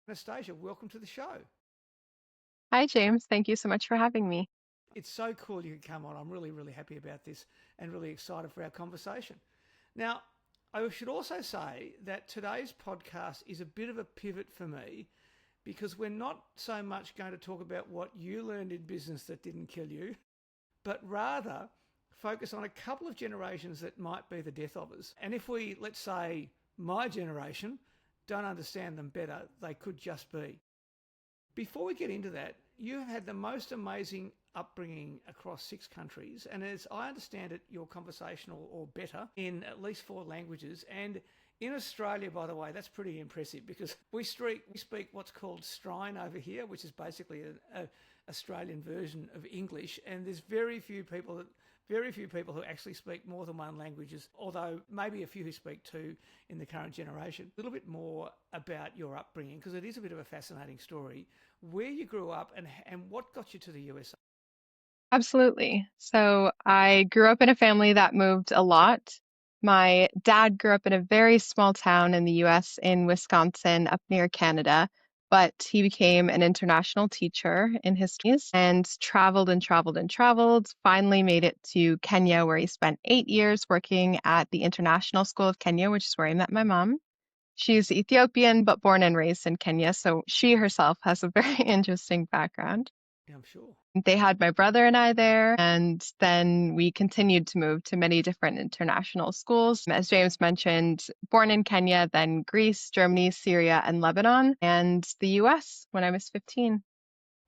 Anastasia, welcome to the show. Hi, James. Thank you so much for having me. It's so cool you could come on. I'm really, really happy about this and really excited for our conversation. Now, I should also say that today's podcast is a bit of a pivot for me because we're not so much going to talk about what you learned in business that didn't kill you, but rather focus on a couple of generations that might be the death of us. And if we, let's say, my generation, don't understand them better, they could just be. Before we get into that, you have had the most amazing upbringing across 6 countries, and as I understand it, you're conversational or better in at least 4 languages. And in Australia, by the way, that's pretty impressive because we speak what's called Strine over here, which is basically an Australian version of English. And there's very few people who actually speak more than one languages, although maybe a few who speak two in the current generation. A little bit more about your upbringing, because it is a bit of a fascinating story, where you grew up and what got you to the USA. Absolutely. So I grew up in a family that moved a lot. My dad grew up in a very small town in the US in Wisconsin, up near Canada, but he became an international teacher in his 20s and traveled and traveled and traveled. Finally made it to Kenya, where he spent 8 years working at the International School of Kenya, which is where I met my mom. She's Ethiopian, but born and raised in Kenya, so she herself has a very interesting background. Yeah, I'm sure. They had my brother and I there, and then we continued to move to many different international schools. As James mentioned, born in Kenya, then Greece, Germany, Syria, and Lebanon, and the US when I was 15.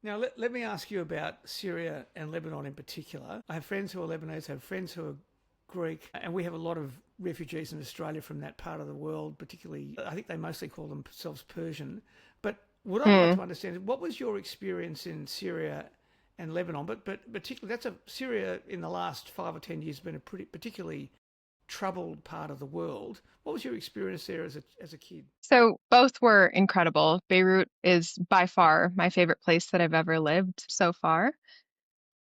Now, let me ask you about Syria and Lebanon in particular. I have friends who are Lebanese, I have friends who are Greek, and we have a lot of refugees in Australia from that part of the world, particularly, I think they mostly call themselves Persian. But what I'd like Hmm. to understand is what was your experience in Syria and Lebanon? But particularly, Syria in the last 5 or 10 years has been a pretty particularly troubled part of the world. What was your experience there as a kid? So both were incredible. Beirut is by far my favorite place that I've ever lived so far.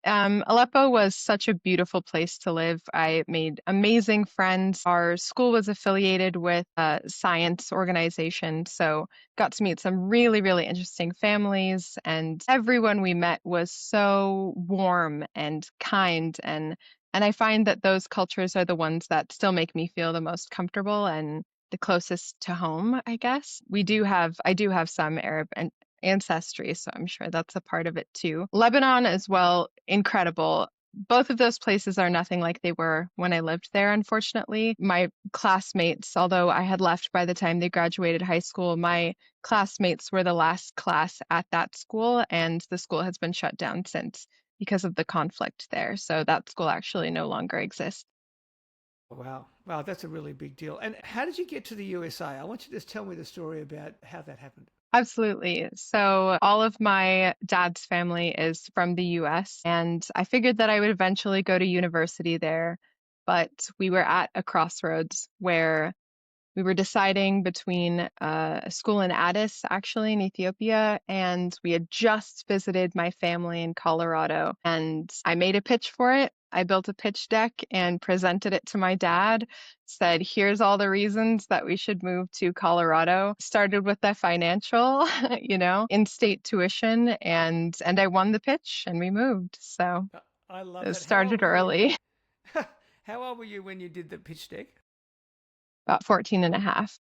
Aleppo was such a beautiful place to live. I made amazing friends. Our school was affiliated with a science organization, so got to meet some really, really interesting families. And everyone we met was so warm and kind. And I find that those cultures are the ones that still make me feel the most comfortable and the closest to home, I guess. I do have some Arab and ancestry, so I'm sure that's a part of it too. Lebanon as well, incredible. Both of those places are nothing like they were when I lived there, unfortunately. My classmates, although I had left by the time they graduated high school, my classmates were the last class at that school, and the school has been shut down since because of the conflict there. So that school actually no longer exists. Wow. Wow, that's a really big deal. And how did you get to the USA? I want you to just tell me the story about how that happened. Absolutely. So, all of my dad's family is from the US, and I figured that I would eventually go to university there. But we were at a crossroads where we were deciding between a school in Addis, actually in Ethiopia, and we had just visited my family in Colorado. And I made a pitch for it. I built a pitch deck and presented it to my dad, said, here's all the reasons that we should move to Colorado. Started with the financial, in-state tuition, and I won the pitch and we moved. So I love it that. How old started were you when early, how old were you when you did the pitch deck? about 14 and a half.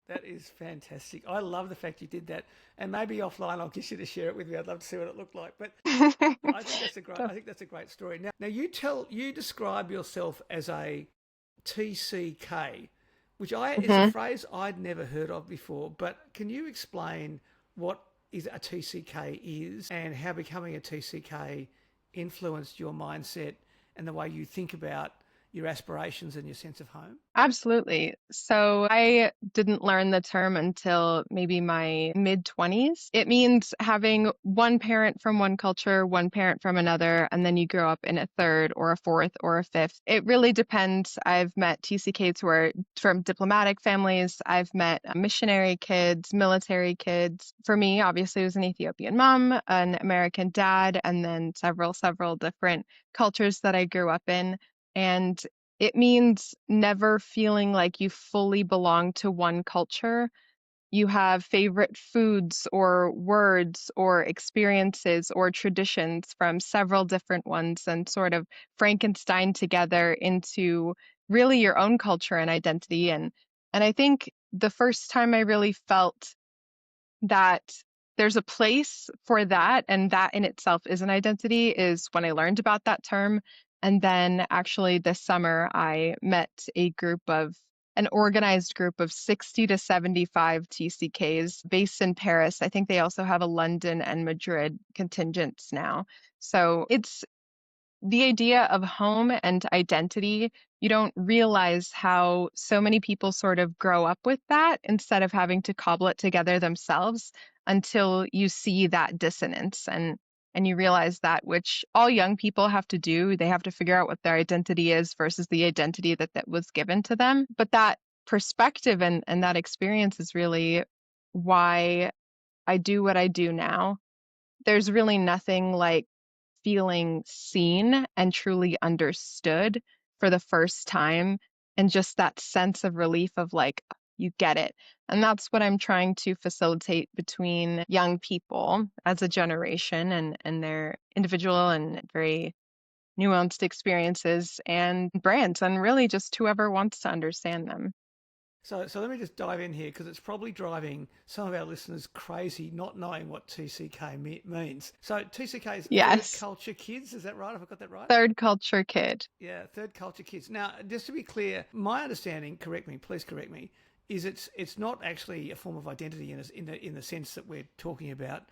That is fantastic. I love the fact you did that. And maybe offline I'll get you to share it with me. I'd love to see what it looked like. But I think that's a great story. Now you describe yourself as a TCK, which I is a Mhm. phrase I'd never heard of before. But can you explain what is a TCK is and how becoming a TCK influenced your mindset and the way you think about your aspirations and your sense of home? Absolutely. So I didn't learn the term until maybe my mid 20s. It means having one parent from one culture, one parent from another, and then you grow up in a third or a fourth or a fifth. It really depends. I've met TCKs who are from diplomatic families. I've met missionary kids, military kids. For me, obviously, it was an Ethiopian mom, an American dad, and then several different cultures that I grew up in. And it means never feeling like you fully belong to one culture You have favorite foods or words or experiences or traditions from several different ones and sort of Frankenstein together into really your own culture and identity. And I think the first time I really felt that there's a place for that, and that in itself is an identity, is when I learned about that term. And then actually this summer, I met an organized group of 60 to 75 TCKs based in Paris. I think they also have a London and Madrid contingents now. So it's the idea of home and identity. You don't realize how so many people sort of grow up with that instead of having to cobble it together themselves until you see that dissonance and you realize that, which all young people have to do. They have to figure out what their identity is versus the identity that was given to them. But that perspective and that experience is really why I do what I do now. There's really nothing like feeling seen and truly understood for the first time, and just that sense of relief of like, you get it. And that's what I'm trying to facilitate between young people as a generation and their individual and very nuanced experiences and brands, and really just whoever wants to understand them. So let me just dive in here because it's probably driving some of our listeners crazy not knowing what TCK means. So TCK is third Yes. culture kids, is that right? Have I got that right? Third culture kid. Yeah, third culture kids. Now, just to be clear, my understanding, correct me, please correct me, is it's not actually a form of identity in the sense that we're talking about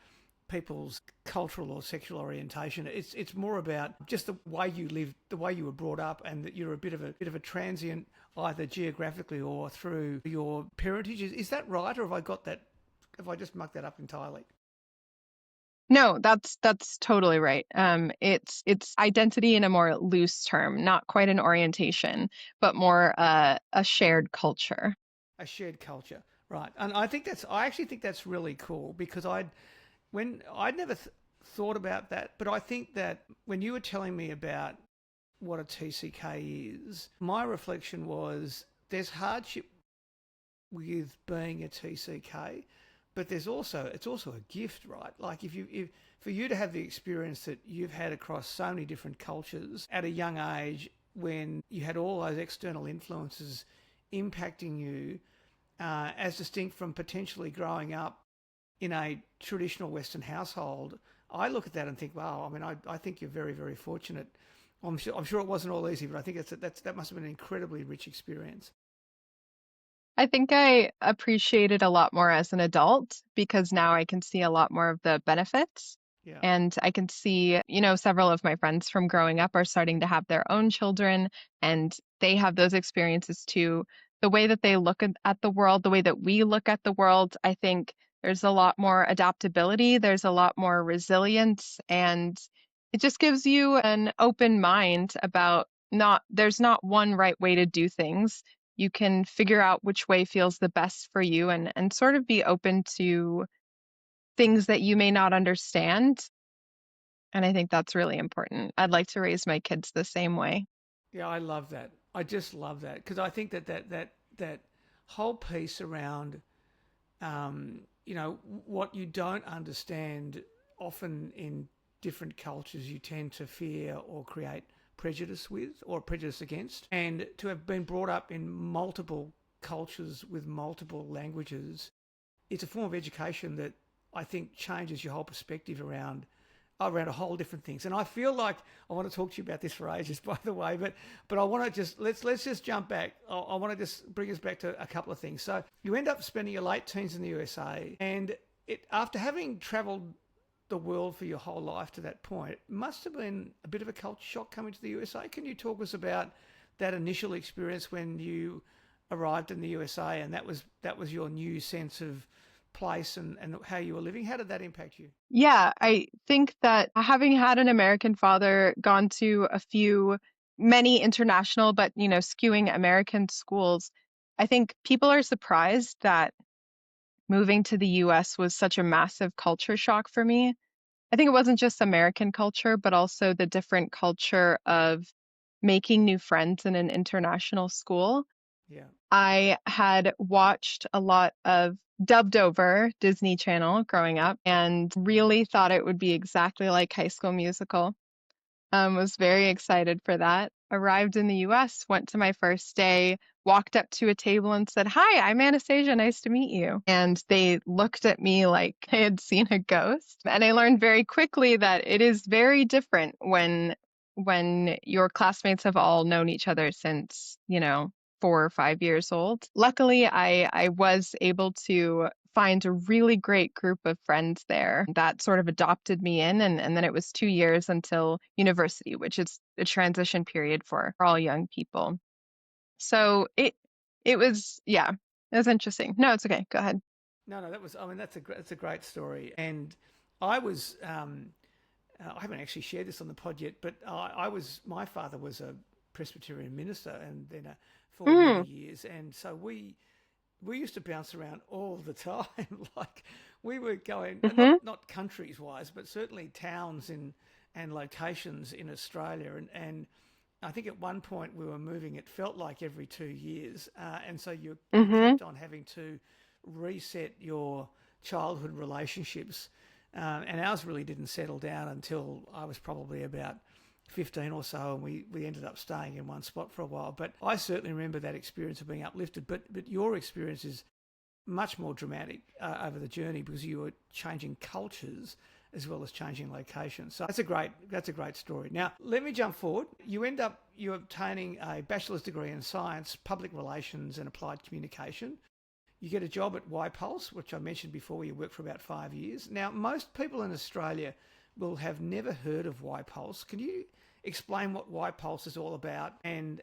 people's cultural or sexual orientation. It's more about just the way you live, the way you were brought up, and that you're a bit of a transient, either geographically or through your parentage. Is that right, or have I got that? Have I just mucked that up entirely? No, that's totally right. It's identity in a more loose term, not quite an orientation, but more a shared culture. A shared culture, right? And I actually think that's really cool because I'd never thought about that, but I think that when you were telling me about what a TCK is, my reflection was there's hardship with being a TCK, but it's also a gift, right? Like if for you to have the experience that you've had across so many different cultures at a young age, when you had all those external influences impacting you, as distinct from potentially growing up in a traditional Western household, I look at that and think, wow, I mean, I think you're very, very fortunate. I'm sure it wasn't all easy, but I think that must have been an incredibly rich experience. I think I appreciate it a lot more as an adult because now I can see a lot more of the benefits. Yeah, And I can see, several of my friends from growing up are starting to have their own children, and they have those experiences too. The way that they look at the world, the way that we look at the world, I think there's a lot more adaptability, there's a lot more resilience, and it just gives you an open mind about there's not one right way to do things. You can figure out which way feels the best for you and sort of be open to things that you may not understand. And I think that's really important. I'd like to raise my kids the same way. yeah, I love that. I just love that because I think that whole piece around, what you don't understand often in different cultures, you tend to fear or create prejudice with or prejudice against. And to have been brought up in multiple cultures with multiple languages, it's a form of education that I think changes your whole perspective around a whole different things. And I feel like I want to talk to you about this for ages, by the way, but I want to just let's just jump back. I want to just bring us back to a couple of things. So you end up spending your late teens in the USA, and after having travelled the world for your whole life to that point, it must have been a bit of a culture shock coming to the USA. Can you talk us about that initial experience when you arrived in the USA, and that was your new sense of place and how you were living? How did that impact you? Yeah, I think that having had an American father, gone to many international, but, skewing American schools, I think people are surprised that moving to the US was such a massive culture shock for me. I think it wasn't just American culture, but also the different culture of making new friends in an international school. Yeah. I had watched a lot of dubbed over Disney Channel growing up and really thought it would be exactly like High School Musical. Was very excited for that. Arrived in the US, went to my first day, walked up to a table and said, "Hi, I'm Anastasia. Nice to meet you." And they looked at me like I had seen a ghost. And I learned very quickly that it is very different when your classmates have all known each other since, 4 or 5 years old. Luckily, I was able to find a really great group of friends there that sort of adopted me in. And then it was 2 years until university, which is a transition period for all young people. So it was, yeah, it was interesting. No, it's okay. Go ahead. No, that was. I mean, that's a great story. And I was. I haven't actually shared this on the pod yet, but my father was a Presbyterian minister, and then for many Mm, years, and so we used to bounce around all the time. Like we were going, mm-hmm, not countries wise, but certainly towns and locations in Australia. And I think at one point we were moving. It felt like every 2 years, and so you mm-hmm, kept on having to reset your childhood relationships. And ours really didn't settle down until I was probably about 15 or so, and we ended up staying in one spot for a while. But I certainly remember that experience of being uplifted. But your experience is much more dramatic over the journey because you were changing cultures as well as changing locations. So that's a great story. Now let me jump forward. You're obtaining a bachelor's degree in science, public relations, and applied communication. You get a job at YPulse, which I mentioned before, where you worked for about 5 years. Now, most people in Australia will have never heard of YPulse. Can you explain what YPulse is all about and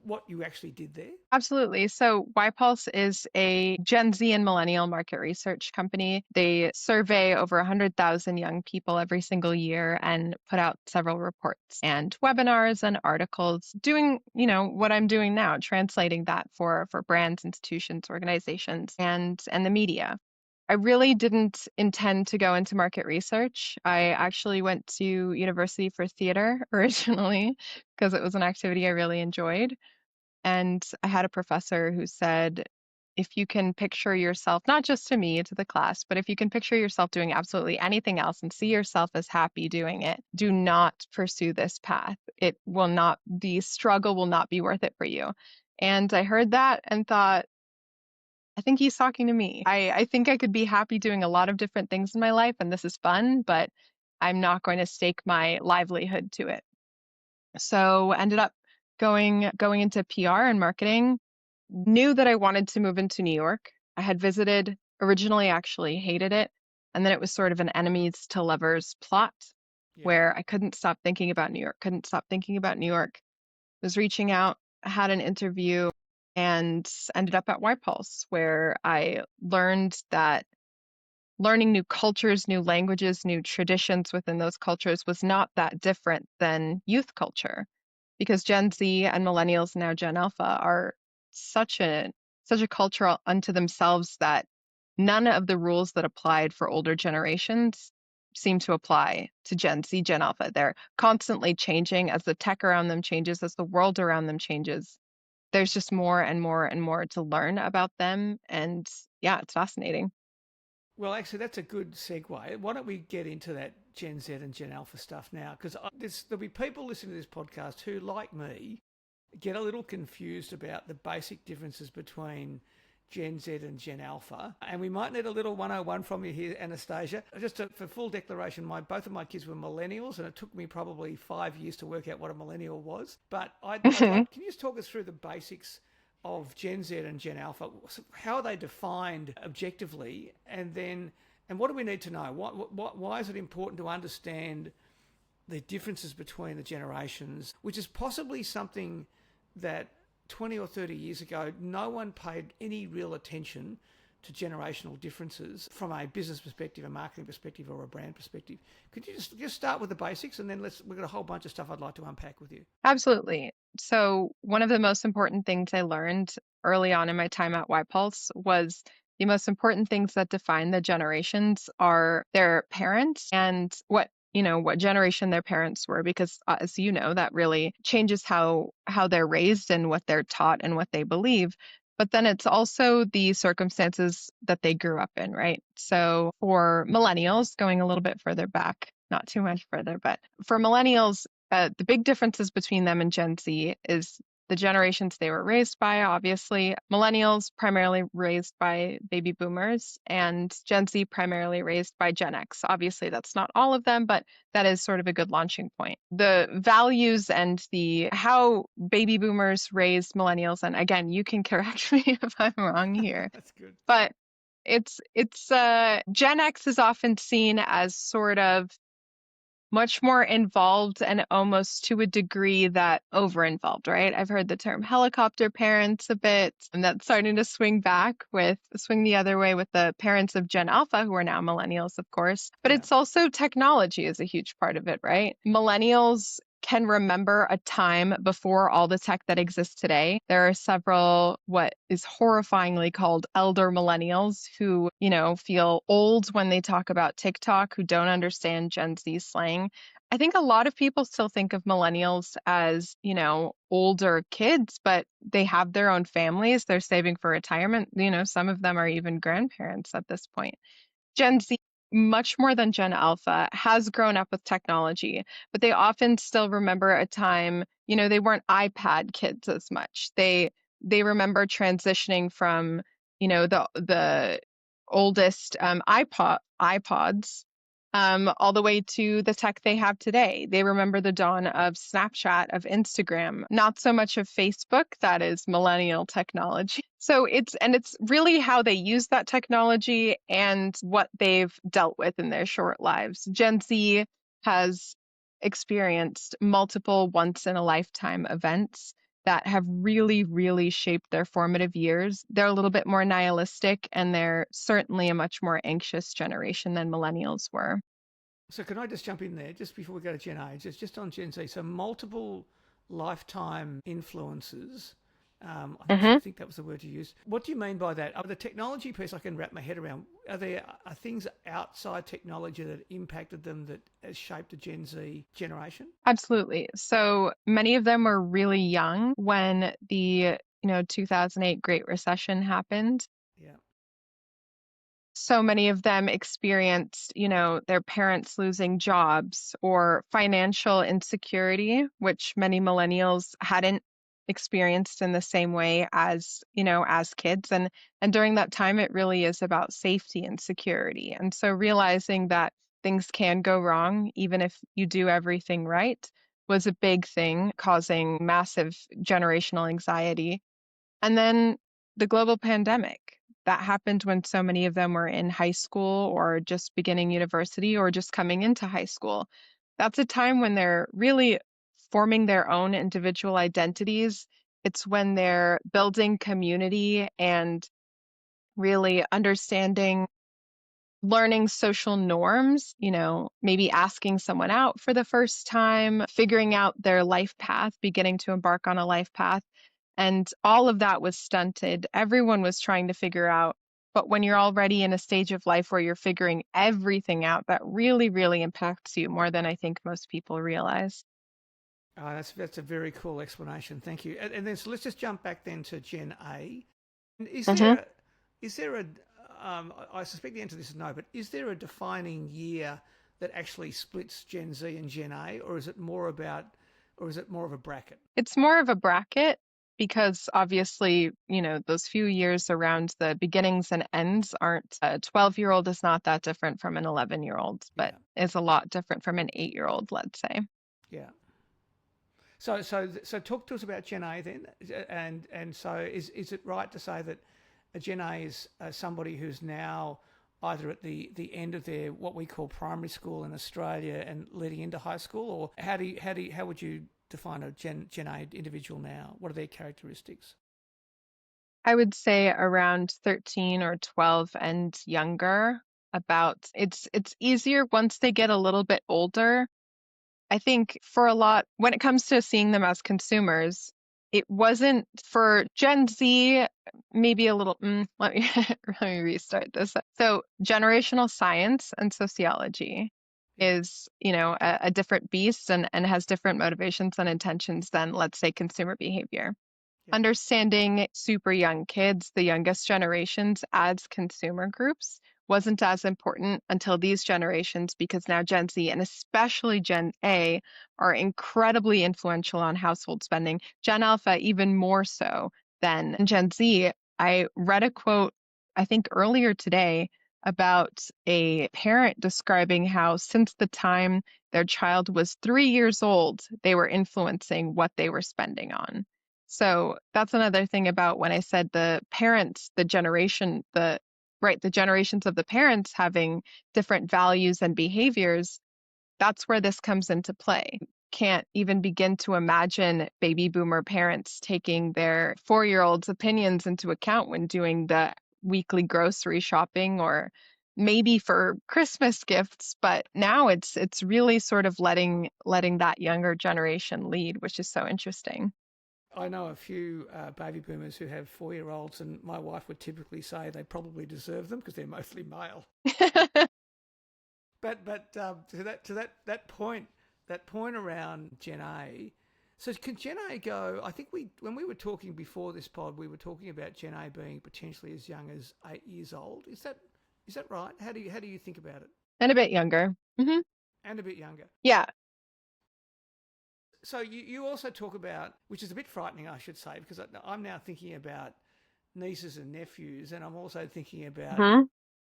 what you actually did there? absolutely. So YPulse is a Gen Z and millennial market research company. They survey over 100,000 young people every single year and put out several reports and webinars and articles doing, what I'm doing now, translating that for brands, institutions, organizations, and the media. I really didn't intend to go into market research. I actually went to university for theater originally because it was an activity I really enjoyed. And I had a professor who said, if you can picture yourself, not just to me, to the class, but if you can picture yourself doing absolutely anything else and see yourself as happy doing it, do not pursue this path. The struggle will not be worth it for you. And I heard that and thought, I think he's talking to me. I think I could be happy doing a lot of different things in my life, and this is fun, but I'm not going to stake my livelihood to it. So ended up going into PR and marketing. Knew that I wanted to move into New York. I had visited originally, actually hated it, and then it was sort of an enemies to lovers plot Yeah. where I couldn't stop thinking about New York, couldn't stop thinking about New York. Was reaching out, had an interview, and ended up at YPulse, where I learned that learning new cultures, new languages, new traditions within those cultures was not that different than youth culture, because Gen Z and millennials, now Gen Alpha, are such a such a culture unto themselves that none of the rules that applied for older generations seem to apply to Gen Z, Gen Alpha. They're constantly changing as the tech around them changes, as the world around them changes. There's just more and more and more to learn about them. And yeah, it's fascinating. Well, actually, that's a good segue. Why don't we get into that Gen Z and Gen Alpha stuff now? Because there'll be people listening to this podcast who, like me, get a little confused about the basic differences between Gen Z and Gen Alpha. And we might need a little 101 from you here, Anastasia. For full declaration, both of my kids were millennials, and it took me probably 5 years to work out what a millennial was. But I'd like, can you just talk us through the basics of Gen Z and Gen Alpha? How are they defined objectively? And what do we need to know? Why is it important to understand the differences between the generations, which is possibly something that 20 or 30 years ago, no one paid any real attention to generational differences from a business perspective, a marketing perspective, or a brand perspective. Could you just start with the basics, and then we've got a whole bunch of stuff I'd like to unpack with you. Absolutely. So, one of the most important things I learned early on in my time at YPulse was the most important things that define the generations are their parents and what generation their parents were, because as you know, that really changes how they're raised and what they're taught and what they believe. but then it's also the circumstances that they grew up in, right? So for millennials, going a little bit further back, not too much further, but for millennials, the big differences between them and Gen Z is the generations they were raised by, obviously. Millennials primarily raised by baby boomers, and Gen Z primarily raised by Gen X. Obviously, that's not all of them, but that is sort of a good launching point. The values and the how baby boomers raised millennials, and again, you can correct me if I'm wrong here, That's good. but it's Gen X is often seen as sort of much more involved and almost to a degree that over involved, right? I've heard the term helicopter parents a bit, and that's starting to swing the other way with the parents of Gen Alpha, who are now millennials, of course. But Yeah. it's also technology is a huge part of it, right? Millennials can remember a time before all the tech that exists today. There are several what is horrifyingly called elder millennials who, feel old when they talk about TikTok, who don't understand Gen Z slang. I think a lot of people still think of millennials as, older kids, but they have their own families. They're saving for retirement. Some of them are even grandparents at this point. Gen Z, much more than Gen Alpha, has grown up with technology, but they often still remember a time, they weren't iPad kids as much. They remember transitioning from, the oldest iPods all the way to the tech they have today. They remember the dawn of Snapchat, of Instagram, not so much of Facebook. That is millennial technology. So it's really how they use that technology and what they've dealt with in their short lives. Gen Z has experienced multiple once in a lifetime events that have really, really shaped their formative years. They're a little bit more nihilistic, and they're certainly a much more anxious generation than millennials were. So can I just jump in there just before we go to Gen Age? It's just on Gen Z. So multiple lifetime influences. I think that was the word you used. What do you mean by that? The technology piece I can wrap my head around. Are things outside technology that impacted them that has shaped the Gen Z generation? Absolutely. So many of them were really young when the 2008 Great Recession happened. Yeah. So many of them experienced, their parents losing jobs or financial insecurity, which many millennials hadn't experienced in the same way as, as kids. And during that time, it really is about safety and security. And so realizing that things can go wrong, even if you do everything right, was a big thing, causing massive generational anxiety. And then the global pandemic that happened when so many of them were in high school or just beginning university or just coming into high school. That's a time when they're really forming their own individual identities. It's when they're building community and really understanding, learning social norms, maybe asking someone out for the first time, figuring out their life path, beginning to embark on a life path. And all of that was stunted. Everyone was trying to figure out. But when you're already in a stage of life where you're figuring everything out, that really, really impacts you more than I think most people realize. That's a very cool explanation. Thank you. And then so let's just jump back then to Gen A. And Hmm. is there a I suspect the answer to this is no, but is there a defining year that actually splits Gen Z and Gen A, or is it more of a bracket? It's more of a bracket because obviously, those few years around the beginnings and ends aren't, a 12-year-old is not that different from an 11-year-old, but Yeah, is a lot different from an 8-year-old, let's say. yeah. So talk to us about Gen A then, and so is it right to say that a Gen A is somebody who's now either at the end of their what we call primary school in Australia and leading into high school, or how would you define a Gen A individual now? What are their characteristics? I would say around 13 or 12 and younger. About it's easier once they get a little bit older. I think for a lot, when it comes to seeing them as consumers, it wasn't for Gen Z, maybe a little, let me let me restart this. So generational science and sociology Yeah, is, a different beast and has different motivations and intentions than, let's say, consumer behavior. Understanding super young kids, the youngest generations, as consumer groups wasn't as important until these generations, because now Gen Z and especially Gen A are incredibly influential on household spending. Gen Alpha, even more so than Gen Z. I read a quote, I think earlier today, about a parent describing how since the time their child was 3 years old, they were influencing what they were spending on. So that's another thing about when I said the parents, the generation, the generations of the parents having different values and behaviors. That's where this comes into play. Can't even begin to imagine baby boomer parents taking their 4-year-old's opinions into account when doing the weekly grocery shopping or maybe for Christmas gifts, but now it's really sort of letting that younger generation lead, which is so interesting. I know a few baby boomers who have 4-year-olds, and my wife would typically say they probably deserve them because they're mostly male. But to that point around Gen A. So can Gen A go? I think when we were talking before this pod, we were talking about Gen A being potentially as young as 8 years old. Is that right? How do you think about it? And a bit younger. And a bit younger. Yeah. So you also talk about, which is a bit frightening, I should say, because I'm now thinking about nieces and nephews, and I'm also thinking about Mhm.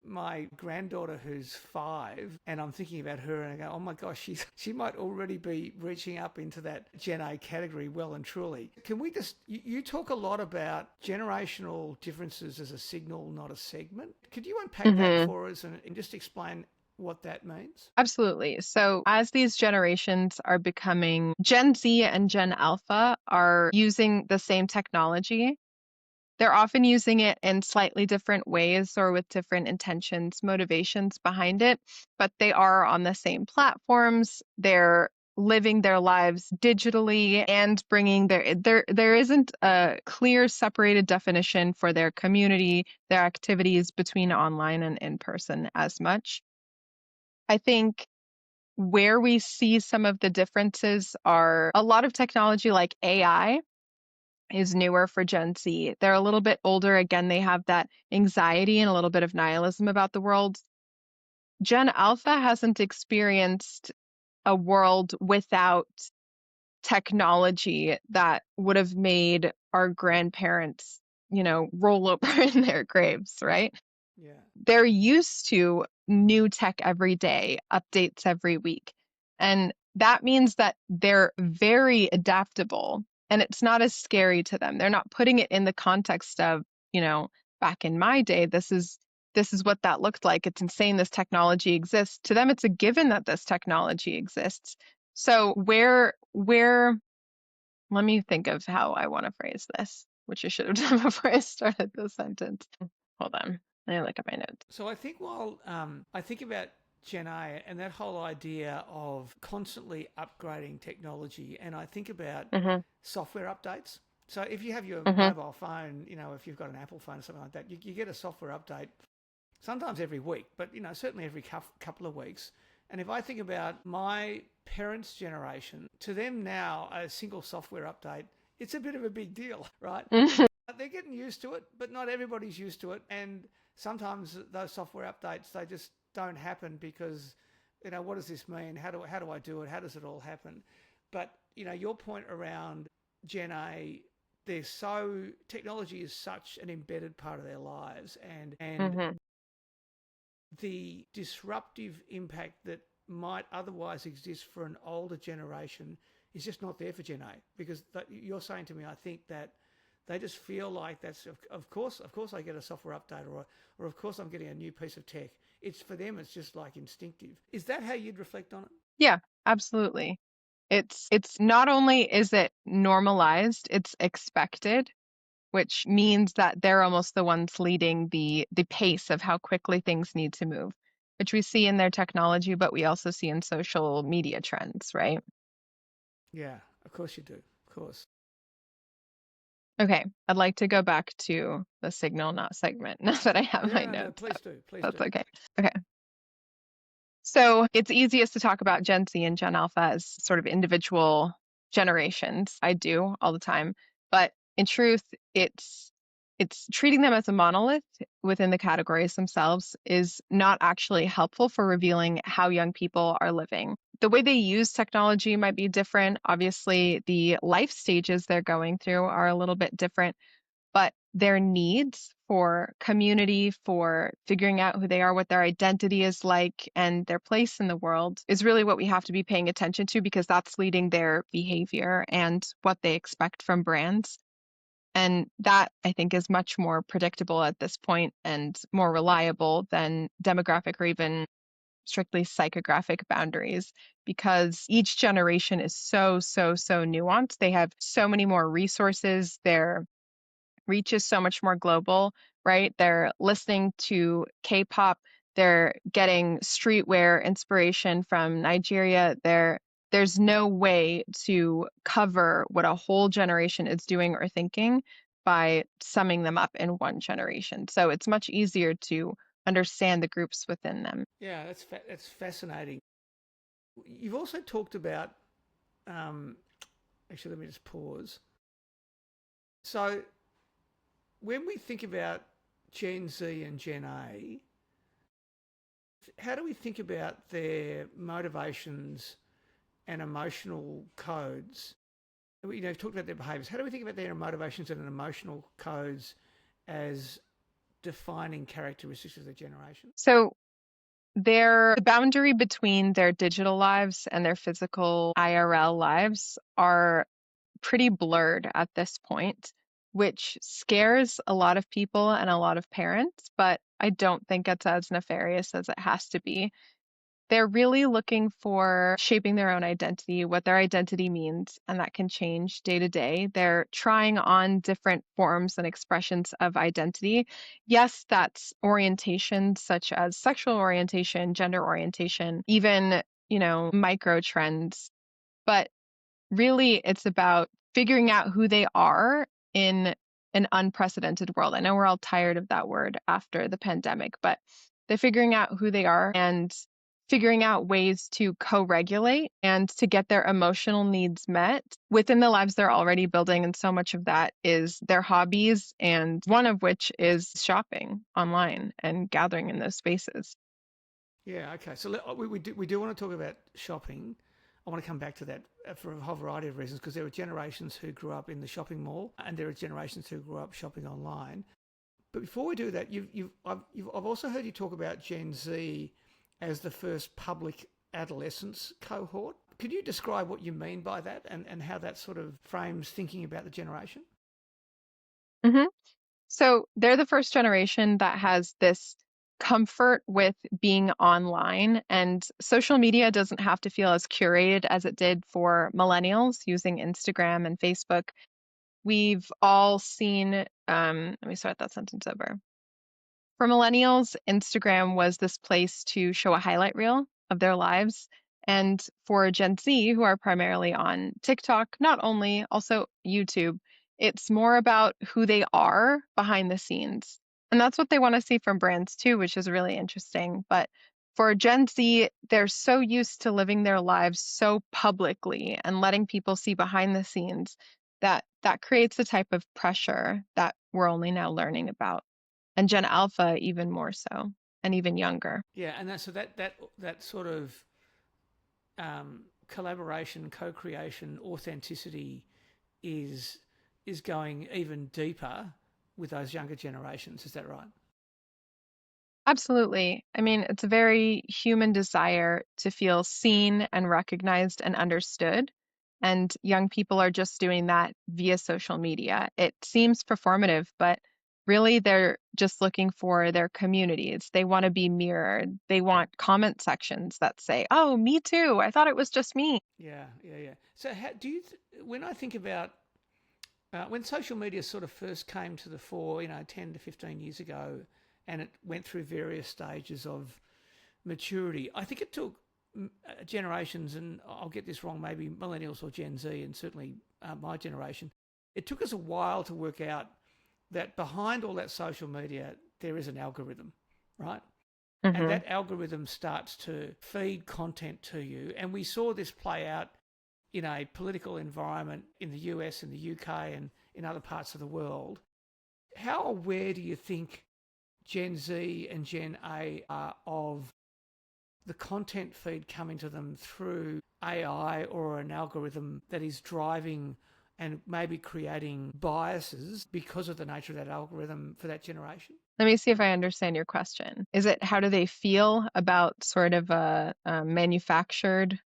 my granddaughter who's 5, and I'm thinking about her and I go, oh my gosh, she might already be reaching up into that Gen A category well and truly. Can we just, you talk a lot about generational differences as a signal, not a segment. Could you unpack that for us and just explain what that means? Absolutely. So as these generations are becoming, Gen Z and Gen Alpha are using the same technology. They're often using it in slightly different ways or with different intentions, motivations behind it, but they are on the same platforms. They're living their lives digitally and bringing there isn't a clear separated definition for their community, their activities between online and in person as much. I think where we see some of the differences are a lot of technology like AI is newer for Gen Z. They're a little bit older. Again, they have that anxiety and a little bit of nihilism about the world. Gen Alpha hasn't experienced a world without technology that would have made our grandparents, roll over in their graves, right? Yeah. They're used to new tech every day, updates every week. And that means that they're very adaptable and it's not as scary to them. They're not putting it in the context of, back in my day, this is what that looked like. It's insane this technology exists. To them, it's a given that this technology exists. So where let me think of how I want to phrase this, which I should have done before I started the sentence. Hold on. Let me look at my notes. So I think while I think about Gen A and that whole idea of constantly upgrading technology, and I think about Mm-hmm. software updates. So if you have your Mm-hmm. mobile phone, if you've got an Apple phone or something like that, you get a software update sometimes every week, but certainly every couple of weeks. And if I think about my parents' generation, to them now a single software update, it's a bit of a big deal, right? They're getting used to it, but not everybody's used to it. And sometimes those software updates, they just don't happen because, what does this mean? How do I do it? How does it all happen? But, your point around Gen A, technology is such an embedded part of their lives, and Mm-hmm. the disruptive impact that might otherwise exist for an older generation is just not there for Gen A, because you're saying to me, I think that they just feel like that's of course I get a software update, or of course I'm getting a new piece of tech. It's for them, it's just like instinctive. Is that how you'd reflect on it? Yeah, absolutely. It's not only is it normalized, it's expected, which means that they're almost the ones leading the pace of how quickly things need to move, which we see in their technology, but we also see in social media trends, right? Yeah, of course you do. Of course. Okay, I'd like to go back to the signal, not segment, now that I have my Yeah, no, notes please up. do. Please do. That's okay. Okay. So it's easiest to talk about Gen Z and Gen Alpha as sort of individual generations. I do all the time. But in truth, it's treating them as a monolith within the categories themselves is not actually helpful for revealing how young people are living. The way they use technology might be different. Obviously, the life stages they're going through are a little bit different, but their needs for community, for figuring out who they are, what their identity is like, and their place in the world is really what we have to be paying attention to, because that's leading their behavior and what they expect from brands. And that, I think, is much more predictable at this point and more reliable than demographic or even strictly psychographic boundaries, because each generation is so, so, so nuanced. They have so many more resources. Their reach is so much more global, right? They're listening to K-pop. They're getting streetwear inspiration from Nigeria. There's no way to cover what a whole generation is doing or thinking by summing them up in one generation. So it's much easier to understand the groups within them. Yeah, that's fascinating. You've also talked about, actually, let me just pause. So when we think about Gen Z and Gen A, how do we think about their motivations and emotional codes? You've talked about their behaviours. How do we think about their motivations and emotional codes as defining characteristics of their generation? So the boundary between their digital lives and their physical IRL lives are pretty blurred at this point, which scares a lot of people and a lot of parents, but I don't think it's as nefarious as it has to be. They're really looking for shaping their own identity, what their identity means, and that can change day to day. They're trying on different forms and expressions of identity. Yes, that's orientation, such as sexual orientation, gender orientation, even, micro trends. But really, it's about figuring out who they are in an unprecedented world. I know we're all tired of that word after the pandemic, but they're figuring out who they are and figuring out ways to co-regulate and to get their emotional needs met within the lives they're already building. And so much of that is their hobbies, and one of which is shopping online and gathering in those spaces. Yeah, okay. So we do want to talk about shopping. I want to come back to that for a whole variety of reasons, because there are generations who grew up in the shopping mall and there are generations who grew up shopping online. But before we do that, I've also heard you talk about Gen Z as the first public adolescence cohort. Could you describe what you mean by that, and how that sort of frames thinking about the generation? hmm So they're the first generation that has this comfort with being online, and social media doesn't have to feel as curated as it did for millennials using Instagram and Facebook. We've all seen, let me start that sentence over. For millennials, Instagram was this place to show a highlight reel of their lives. And for Gen Z, who are primarily on TikTok, not only, also YouTube, it's more about who they are behind the scenes. And that's what they want to see from brands too, which is really interesting. But for Gen Z, they're so used to living their lives so publicly and letting people see behind the scenes that that creates a type of pressure that we're only now learning about, and Gen Alpha even more so, and even younger. Yeah, and that sort of collaboration, co-creation, authenticity is going even deeper with those younger generations. Is that right? Absolutely. I mean, it's a very human desire to feel seen and recognized and understood. And young people are just doing that via social media. It seems performative, but really they're just looking for their communities. They want to be mirrored. They want comment sections that say, "Oh, me too. I thought it was just me." Yeah, yeah, yeah. So how do you? When I think about when social media sort of first came to the fore, 10 to 15 years ago, and it went through various stages of maturity, I think it took generations, and I'll get this wrong, maybe millennials or Gen Z, and certainly my generation, it took us a while to work out that behind all that social media, there is an algorithm, right? And hmm that algorithm starts to feed content to you. And we saw this play out in a political environment in the US and the UK and in other parts of the world. How aware do you think Gen Z and Gen A are of the content feed coming to them through AI or an algorithm that is driving and maybe creating biases because of the nature of that algorithm for that generation? Let me see if I understand your question. Is it how do they feel about sort of a manufactured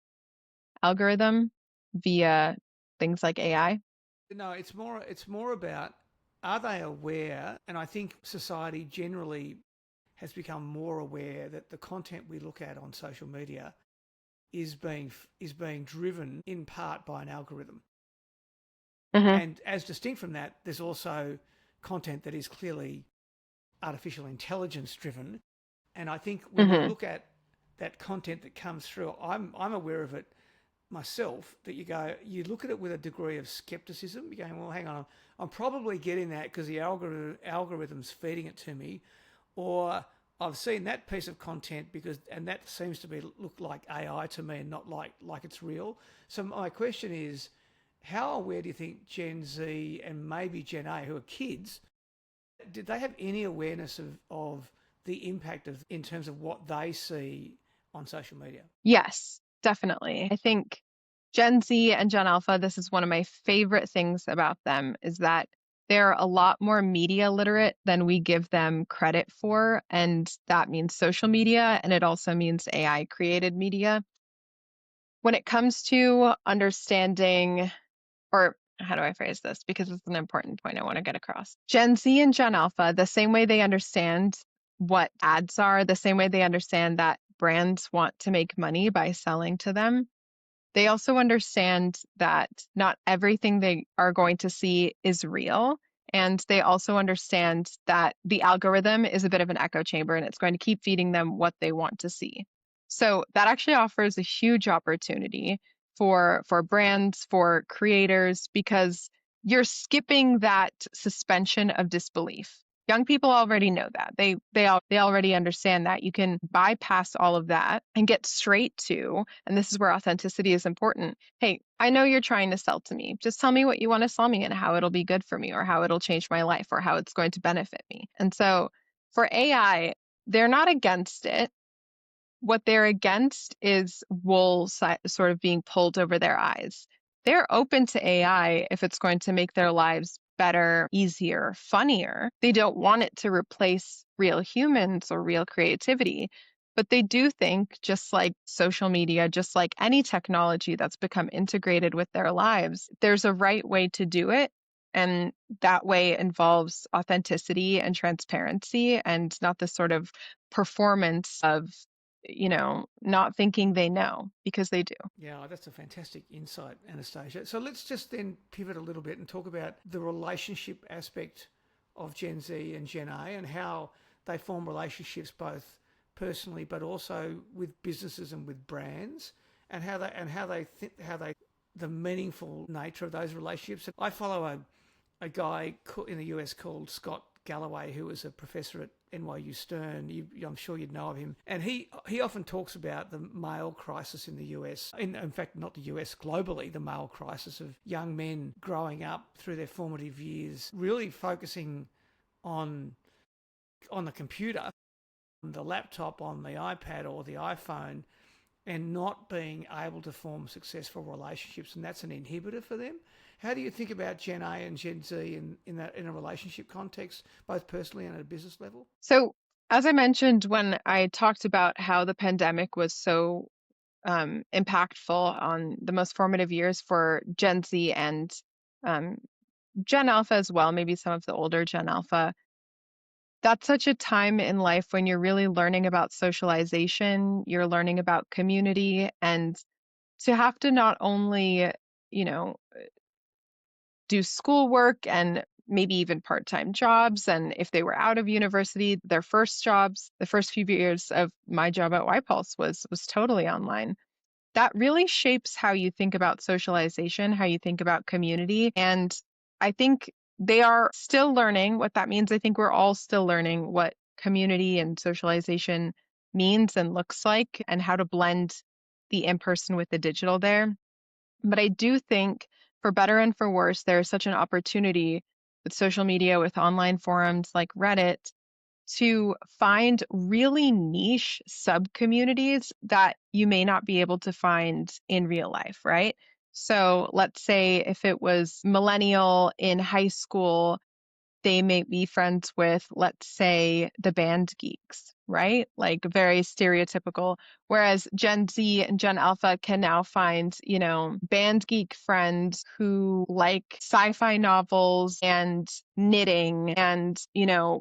algorithm via things like AI? No, it's more about, are they aware? And I think society generally has become more aware that the content we look at on social media is being driven in part by an algorithm. Hmm. And as distinct from that, there's also content that is clearly artificial intelligence driven. And I think when we Hmm. look at that content that comes through, I'm aware of it myself, that you look at it with a degree of skepticism. You're going, well, hang on, I'm probably getting that because the algorithm's feeding it to me, or I've seen that piece of content and that seems to be look like AI to me and not like it's real. So my question is, how aware do you think Gen Z and maybe Gen A, who are kids, did they have any awareness of the impact of in terms of what they see on social media? Yes, definitely. I think Gen Z and Gen Alpha, this is one of my favorite things about them is that they're a lot more media literate than we give them credit for. And that means social media, and it also means AI created media. When it comes to understanding, or how do I phrase this? Because it's an important point I want to get across. Gen Z and Gen Alpha, the same way they understand what ads are, the same way they understand that brands want to make money by selling to them, they also understand that not everything they are going to see is real. And they also understand that the algorithm is a bit of an echo chamber and it's going to keep feeding them what they want to see. So that actually offers a huge opportunity for brands, for creators, because you're skipping that suspension of disbelief. Young people already know that. They already understand that. You can bypass all of that and get straight to, and this is where authenticity is important. Hey, I know you're trying to sell to me. Just tell me what you want to sell me and how it'll be good for me or how it'll change my life or how it's going to benefit me. And so for AI, they're not against it. What they're against is wool sort of being pulled over their eyes. They're open to AI if it's going to make their lives better, easier, funnier. They don't want it to replace real humans or real creativity. But they do think, just like social media, just like any technology that's become integrated with their lives, there's a right way to do it. And that way involves authenticity and transparency and not this sort of performance of not thinking they know because they do. Yeah, that's a fantastic insight, Anastasia. So let's just then pivot a little bit and talk about the relationship aspect of Gen Z and Gen A and how they form relationships both personally but also with businesses and with brands, and how they the meaningful nature of those relationships. I follow a guy in the US called Scott Galloway, who was a professor at NYU Stern. I'm sure you'd know of him. And he often talks about the male crisis in the US. In fact, not the US, globally, the male crisis of young men growing up through their formative years, really focusing on the computer, on the laptop, on the iPad or the iPhone, and not being able to form successful relationships, and that's an inhibitor for them. How do you think about Gen A and Gen Z in a relationship context, both personally and at a business level? So, as I mentioned when I talked about how the pandemic was so impactful on the most formative years for Gen Z and um, Gen Alpha as well, maybe some of the older Gen Alpha, that's such a time in life when you're really learning about socialization, you're learning about community, and to have to not only, you know, do schoolwork and maybe even part-time jobs. And if they were out of university, their first jobs, the first few years of my job at YPulse was totally online. That really shapes how you think about socialization, how you think about community. And I think they are still learning what that means. I think we're all still learning what community and socialization means and looks like and how to blend the in-person with the digital there. But I do think for better and for worse, there's such an opportunity with social media, with online forums like Reddit, to find really niche sub communities that you may not be able to find in real life, right? So let's say if it was millennial in high school, they may be friends with, let's say, the band geeks, right? Like very stereotypical. Whereas Gen Z and Gen Alpha can now find, band geek friends who like sci-fi novels and knitting and,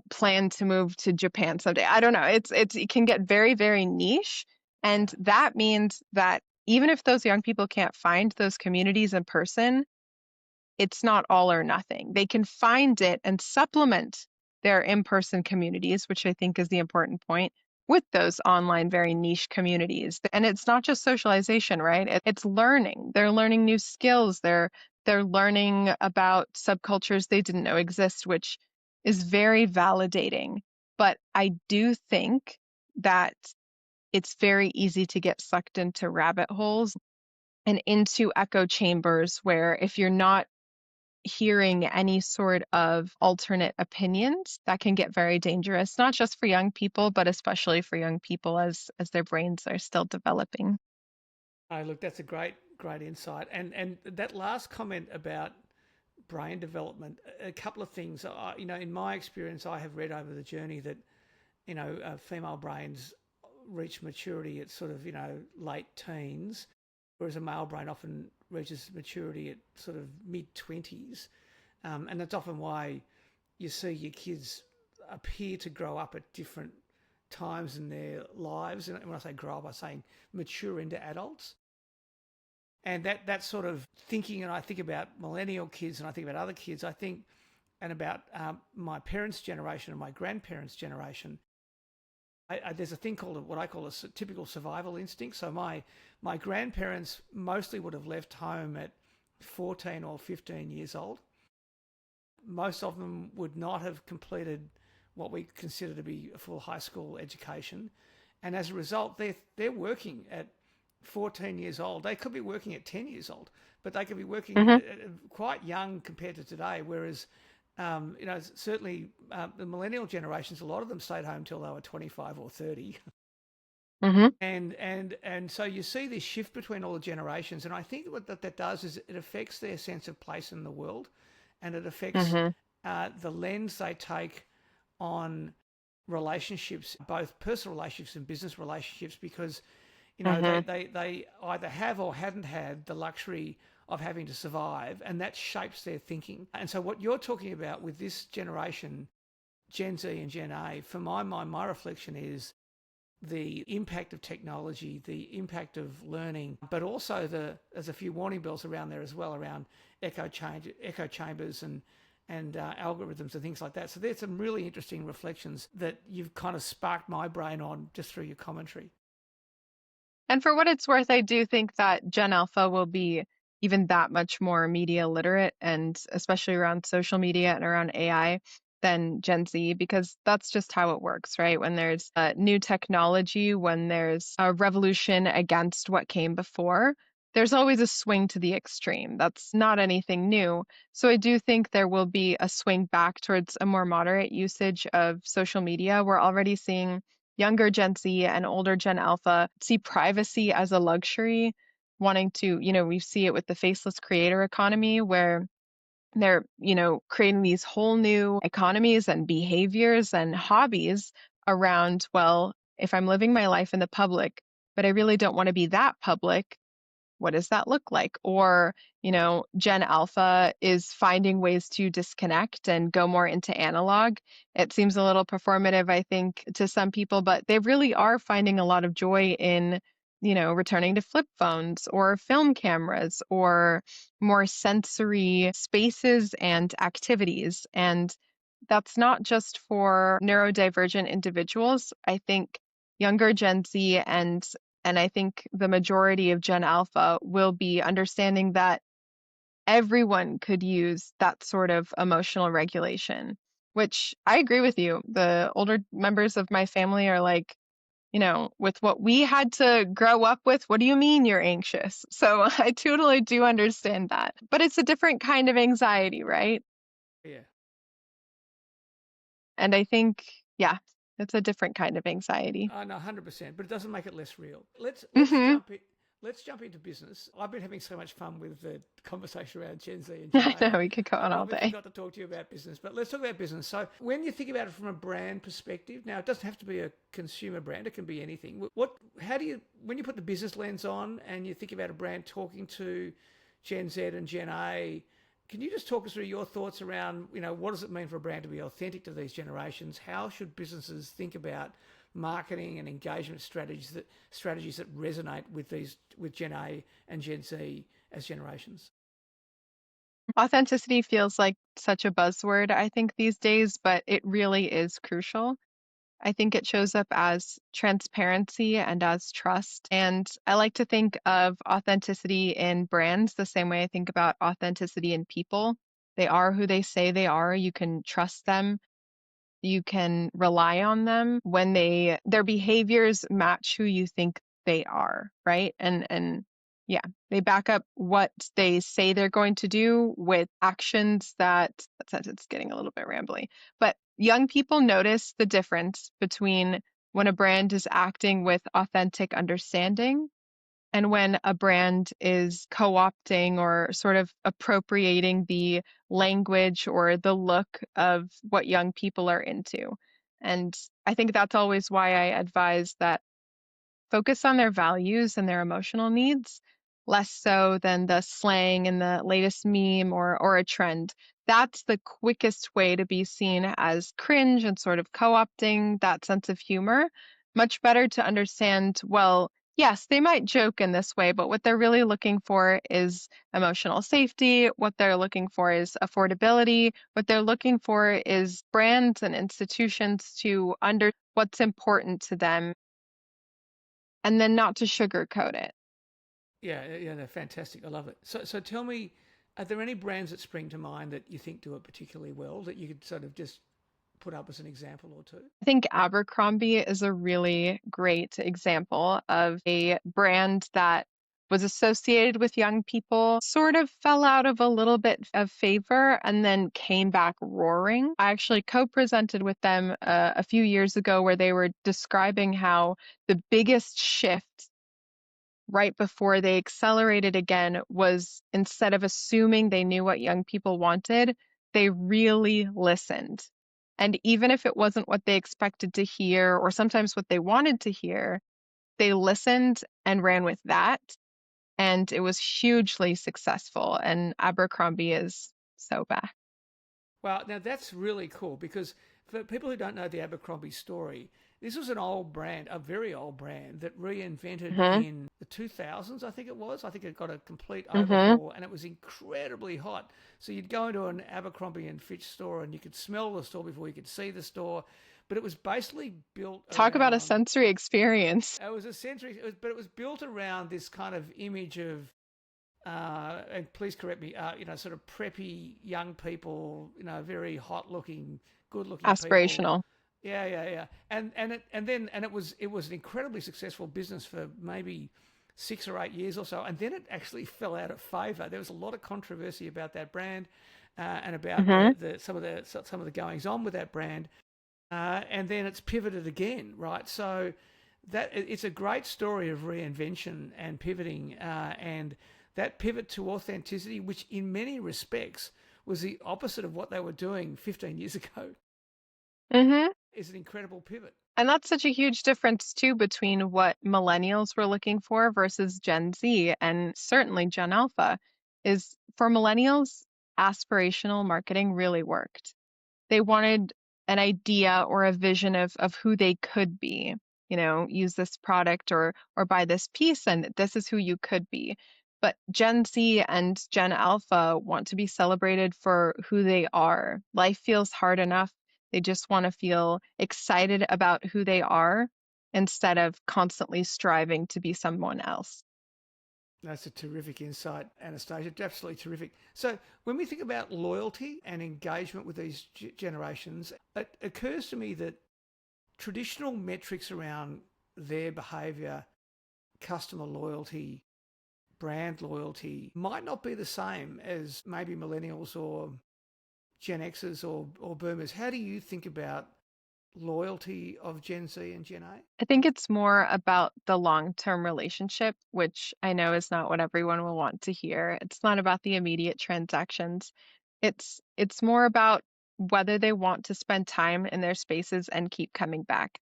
plan to move to Japan someday. I don't know. It can get very, very niche. And that means that even if those young people can't find those communities in person, it's not all or nothing. They can find it and supplement their in-person communities, which I think is the important point, with those online, very niche communities. And it's not just socialization, right? It's learning. They're learning new skills. They're learning about subcultures they didn't know exist, which is very validating. But I do think that it's very easy to get sucked into rabbit holes and into echo chambers where if you're not hearing any sort of alternate opinions, that can get very dangerous, not just for young people, but especially for young people as their brains are still developing. Oh, look, that's a great insight. And that last comment about brain development, a couple of things. In my experience, I have read over the journey that female brains reach maturity at sort of late teens, whereas a male brain often reaches maturity at sort of mid-20s. And that's often why you see your kids appear to grow up at different times in their lives. And when I say grow up, I'm saying mature into adults. And that sort of thinking, and I think about millennial kids and I think about other kids, I think, and about my parents' generation and my grandparents' generation, there's a thing called what I call a typical survival instinct. So my grandparents mostly would have left home at 14 or 15 years old. Most of them would not have completed what we consider to be a full high school education, and as a result, they're working at 14 years old. They could be working at 10 years old, but they could be working Mm-hmm. quite young compared to today. Whereas certainly the millennial generations, a lot of them stayed home till they were 25 or 30. Mm-hmm. And so you see this shift between all the generations, and I think what that does is it affects their sense of place in the world, and it affects Mm-hmm. the lens they take on relationships, both personal relationships and business relationships, because Mm-hmm. they either have or hadn't had the luxury of having to survive, and that shapes their thinking. And so what you're talking about with this generation, Gen Z and Gen A, for my mind, my reflection is the impact of technology, the impact of learning, but also there's a few warning bells around there as well around echo chambers and algorithms and things like that. So there's some really interesting reflections that you've kind of sparked my brain on just through your commentary. And for what it's worth, I do think that Gen Alpha will be even that much more media literate, and especially around social media and around AI than Gen Z, because that's just how it works, right? When there's new technology, when there's a revolution against what came before, there's always a swing to the extreme. That's not anything new. So I do think there will be a swing back towards a more moderate usage of social media. We're already seeing younger Gen Z and older Gen Alpha see privacy as a luxury, wanting to, we see it with the faceless creator economy where they're, creating these whole new economies and behaviors and hobbies around, well, if I'm living my life in the public, but I really don't want to be that public, what does that look like? Or, Gen Alpha is finding ways to disconnect and go more into analog. It seems a little performative, I think, to some people, but they really are finding a lot of joy in, returning to flip phones or film cameras or more sensory spaces and activities. And that's not just for neurodivergent individuals. I think younger Gen Z and I think the majority of Gen Alpha will be understanding that everyone could use that sort of emotional regulation, which I agree with you. The older members of my family are like, with what we had to grow up with, what do you mean you're anxious? So I totally do understand that. But it's a different kind of anxiety, right? Yeah. And I think, yeah, it's a different kind of anxiety. No, 100%, but it doesn't make it less real. Hmm. Let's jump into business. I've been having so much fun with the conversation around Gen Z and Gen I know A. we could go I on all probably day. forgot to talk to you about business, but let's talk about business. So, when you think about it from a brand perspective, now it doesn't have to be a consumer brand; it can be anything. How do you, when you put the business lens on and you think about a brand talking to Gen Z and Gen A? Can you just talk us through your thoughts around, what does it mean for a brand to be authentic to these generations? How should businesses think about marketing and engagement strategies that resonate with Gen A and Gen Z as generations? Authenticity feels like such a buzzword, I think, these days, but it really is crucial. I think it shows up as transparency and as trust. And I like to think of authenticity in brands the same way I think about authenticity in people. They are who they say they are. You can trust them. You can rely on them when their behaviors match who you think they are, right? And yeah, they back up what they say they're going to do with actions that sentence is getting a little bit rambly. But young people notice the difference between when a brand is acting with authentic understanding and when a brand is co-opting or sort of appropriating the language or the look of what young people are into. And I think that's always why I advise that focus on their values and their emotional needs, less so than the slang and the latest meme or a trend. That's the quickest way to be seen as cringe and sort of co-opting that sense of humor. Much better to understand, well, yes, they might joke in this way, but what they're really looking for is emotional safety. What they're looking for is affordability. What they're looking for is brands and institutions to under what's important to them and then not to sugarcoat it. Yeah, yeah, they're fantastic. I love it. So tell me, are there any brands that spring to mind that you think do it particularly well that you could sort of just put up as an example or two? I think Abercrombie is a really great example of a brand that was associated with young people, sort of fell out of a little bit of favor, and then came back roaring. I actually co presented with them a few years ago where they were describing how the biggest shift right before they accelerated again was instead of assuming they knew what young people wanted, they really listened. And even if it wasn't what they expected to hear or sometimes what they wanted to hear, they listened and ran with that. And it was hugely successful. And Abercrombie is so back. Well, now that's really cool because for people who don't know the Abercrombie story, this was an old brand, a very old brand that reinvented Hmm. in the 2000s, I think it was. I think it got a complete Hmm. overhaul and it was incredibly hot. So you'd go into an Abercrombie and Fitch store and you could smell the store before you could see the store. But it was basically built Talk about a around, sensory experience. it was a century, but it was built around this kind of image of and please correct me, sort of preppy young people, very hot looking, good looking people. Aspirational. Yeah, yeah, yeah. And it was an incredibly successful business for maybe 6 or 8 years or so, and then it actually fell out of favour. There was a lot of controversy about that brand, and about Hmm. some of the goings on with that brand, and then it's pivoted again, right? So it's a great story of reinvention and pivoting, and that pivot to authenticity, which in many respects was the opposite of what they were doing 15 years ago, Hmm. is an incredible pivot. And that's such a huge difference too between what millennials were looking for versus Gen Z and certainly Gen Alpha is for millennials, aspirational marketing really worked. They wanted an idea or a vision of who they could be, use this product or buy this piece and this is who you could be. But Gen Z and Gen Alpha want to be celebrated for who they are. Life feels hard enough. They just want to feel excited about who they are instead of constantly striving to be someone else. That's a terrific insight, Anastasia. Absolutely terrific. So, when we think about loyalty and engagement with these generations, it occurs to me that traditional metrics around their behaviour, customer loyalty, brand loyalty might not be the same as maybe millennials or Gen Xers or boomers. How do you think about loyalty of Gen Z and Gen A? I think it's more about the long-term relationship, which I know is not what everyone will want to hear. It's not about the immediate transactions. It's more about whether they want to spend time in their spaces and keep coming back.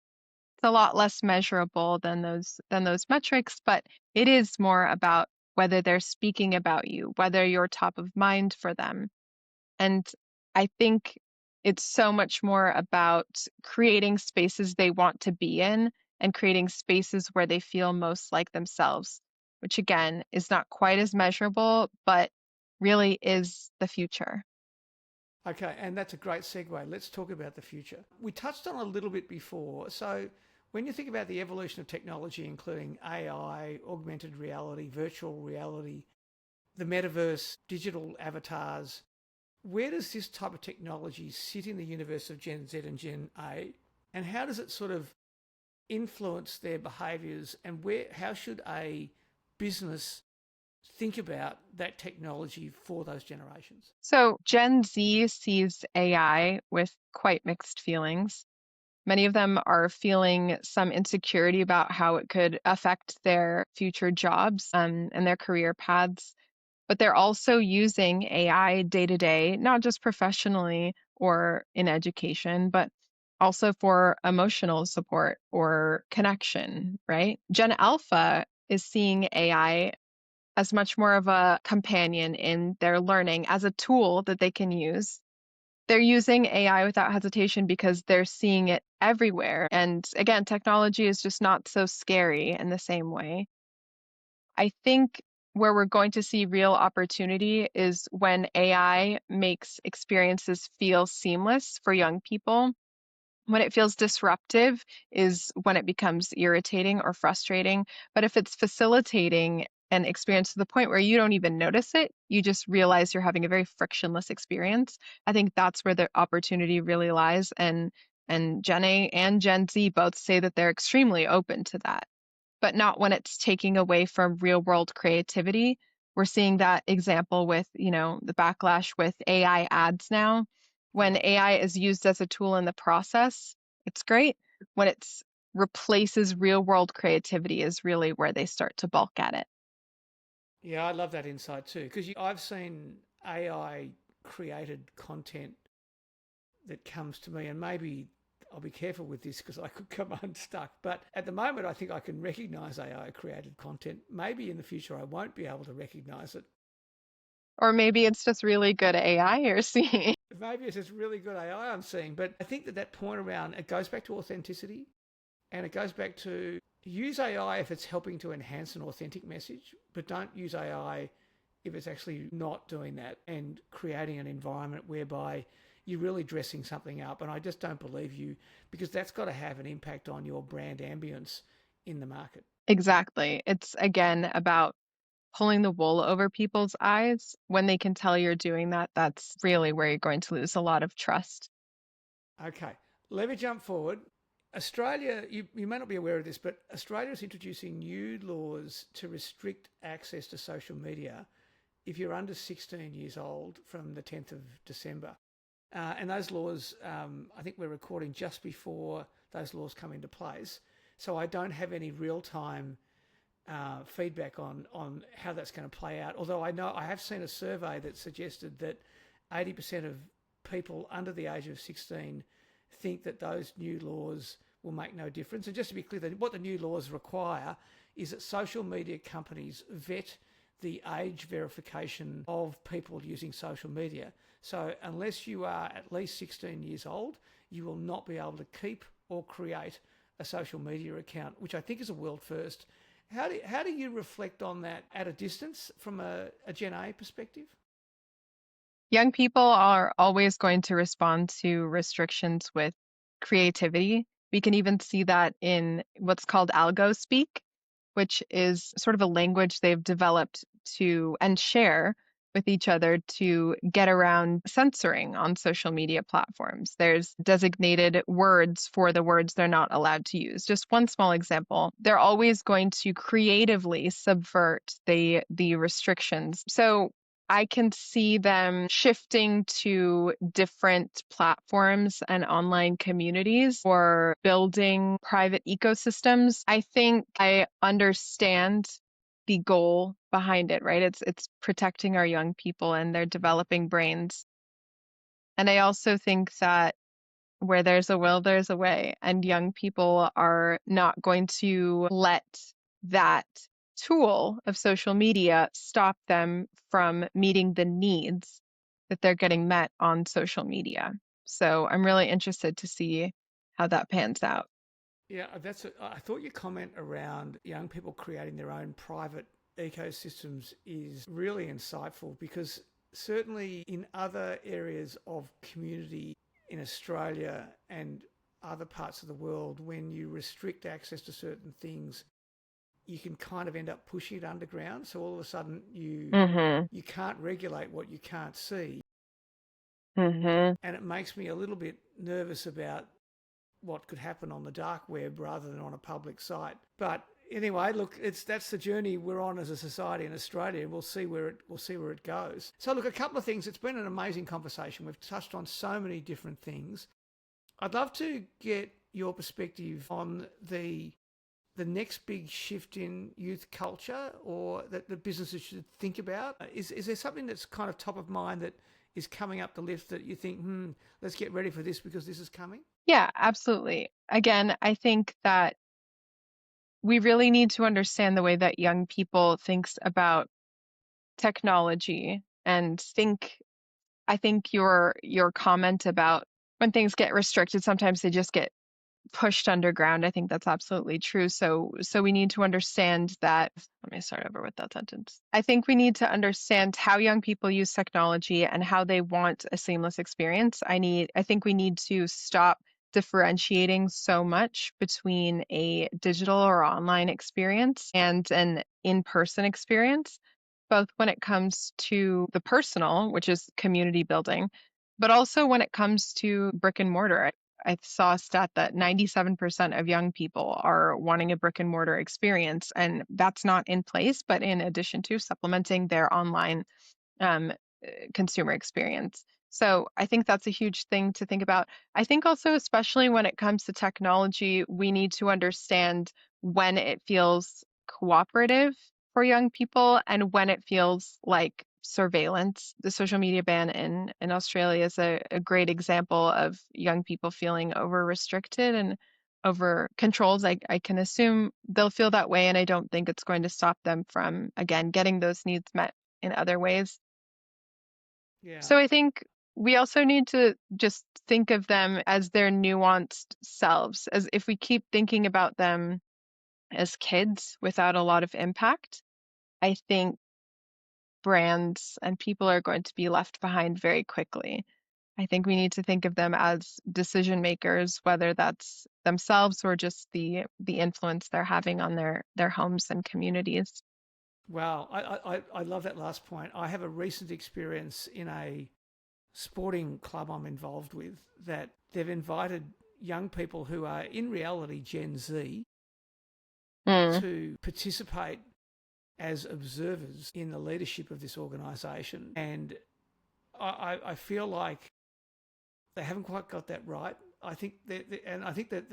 It's a lot less measurable than those metrics, but it is more about whether they're speaking about you, whether you're top of mind for them. And I think it's so much more about creating spaces they want to be in and creating spaces where they feel most like themselves, which again is not quite as measurable, but really is the future. Okay, and that's a great segue. Let's talk about the future. We touched on a little bit before. So, when you think about the evolution of technology, including AI, augmented reality, virtual reality, the metaverse, digital avatars, where does this type of technology sit in the universe of Gen Z and Gen A? And how does it sort of influence their behaviours? And how should a business think about that technology for those generations? So Gen Z sees AI with quite mixed feelings. Many of them are feeling some insecurity about how it could affect their future jobs and their career paths. But they're also using AI day to day, not just professionally or in education, but also for emotional support or connection, right? Gen Alpha is seeing AI as much more of a companion in their learning as a tool that they can use. They're using AI without hesitation because they're seeing it everywhere. And again, technology is just not so scary in the same way. I think where we're going to see real opportunity is when AI makes experiences feel seamless for young people. When it feels disruptive is when it becomes irritating or frustrating. But if it's facilitating an experience to the point where you don't even notice it, you just realize you're having a very frictionless experience. I think that's where the opportunity really lies. And Gen A and Gen Z both say that they're extremely open to that, but not when it's taking away from real world creativity. We're seeing that example with, the backlash with AI ads now. When Yeah. AI is used as a tool in the process, it's great. When it's replaces real world creativity is really where they start to balk at it. Yeah, I love that insight too, because I've seen AI created content that comes to me, and maybe I'll be careful with this because I could come unstuck. But at the moment, I think I can recognize AI created content. Maybe in the future, I won't be able to recognize it. Or maybe it's just really good AI you're seeing. Maybe it's just really good AI I'm seeing. But I think that point around it goes back to authenticity, and it goes back to use AI if it's helping to enhance an authentic message, but don't use AI if it's actually not doing that and creating an environment whereby you're really dressing something up. And I just don't believe you, because that's got to have an impact on your brand ambience in the market. Exactly. It's again about pulling the wool over people's eyes. When they can tell you're doing that, that's really where you're going to lose a lot of trust. Okay, let me jump forward. Australia, you may not be aware of this, but Australia is introducing new laws to restrict access to social media if you're under 16 years old from the 10th of December. And those laws, I think we're recording just before those laws come into place. So I don't have any real-time feedback on how that's going to play out. Although I have seen a survey that suggested that 80% of people under the age of 16 think that those new laws will make no difference. And just to be clear, what the new laws require is that social media companies vet the age verification of people using social media. So unless you are at least 16 years old, you will not be able to keep or create a social media account, which I think is a world first. How do you reflect on that at a distance from a Gen A perspective? Young people are always going to respond to restrictions with creativity. We can even see that in what's called algo speak, which is sort of a language they've developed to and share with each other to get around censoring on social media platforms. There's designated words for the words they're not allowed to use. Just one small example. They're always going to creatively subvert the restrictions. So I can see them shifting to different platforms and online communities or building private ecosystems. I think I understand the goal behind it, right? It's protecting our young people and their developing brains. And I also think that where there's a will, there's a way, and young people are not going to let that tool of social media stop them from meeting the needs that they're getting met on social media. So I'm really interested to see how that pans out. Yeah, I thought your comment around young people creating their own private ecosystems is really insightful, because certainly in other areas of community in Australia and other parts of the world, when you restrict access to certain things, you can kind of end up pushing it underground. So all of a sudden Mhm. you can't regulate what you can't see. Mhm. And it makes me a little bit nervous about what could happen on the dark web rather than on a public site. But anyway, look, that's the journey we're on as a society in Australia, and we'll see where it goes. So look, a couple of things. It's been an amazing conversation. We've touched on so many different things. I'd love to get your perspective on the next big shift in youth culture, or that the businesses should think about. Is there something that's kind of top of mind that is coming up the list that you think, let's get ready for this because this is coming? Yeah, absolutely. Again, I think that we really need to understand the way that young people thinks about technology and I think your comment about when things get restricted, sometimes they just get pushed underground. I think that's absolutely true. So we need to understand that. Let me start over with that sentence. I think we need to understand how young people use technology and how they want a seamless experience. I think we need to stop differentiating so much between a digital or online experience and an in-person experience, both when it comes to the personal, which is community building, but also when it comes to brick and mortar. I saw a stat that 97% of young people are wanting a brick and mortar experience, and that's not in place, but in addition to supplementing their online um, consumer experience. So I think that's a huge thing to think about. I think also, especially when it comes to technology, we need to understand when it feels cooperative for young people and when it feels like surveillance. The social media ban in Australia is a great example of young people feeling over restricted and over controlled. I can assume they'll feel that way, and I don't think it's going to stop them from, again, getting those needs met in other ways. Yeah. So I think we also need to just think of them as their nuanced selves, as if we keep thinking about them as kids without a lot of impact, I think brands and people are going to be left behind very quickly. I think we need to think of them as decision makers, whether that's themselves or just the influence they're having on their homes and communities. Wow, I love that last point. I have a recent experience in a sporting club I'm involved with, that they've invited young people who are in reality Gen Z Mm, to participate as observers in the leadership of this organisation. And I feel like they haven't quite got that right. I think and I think that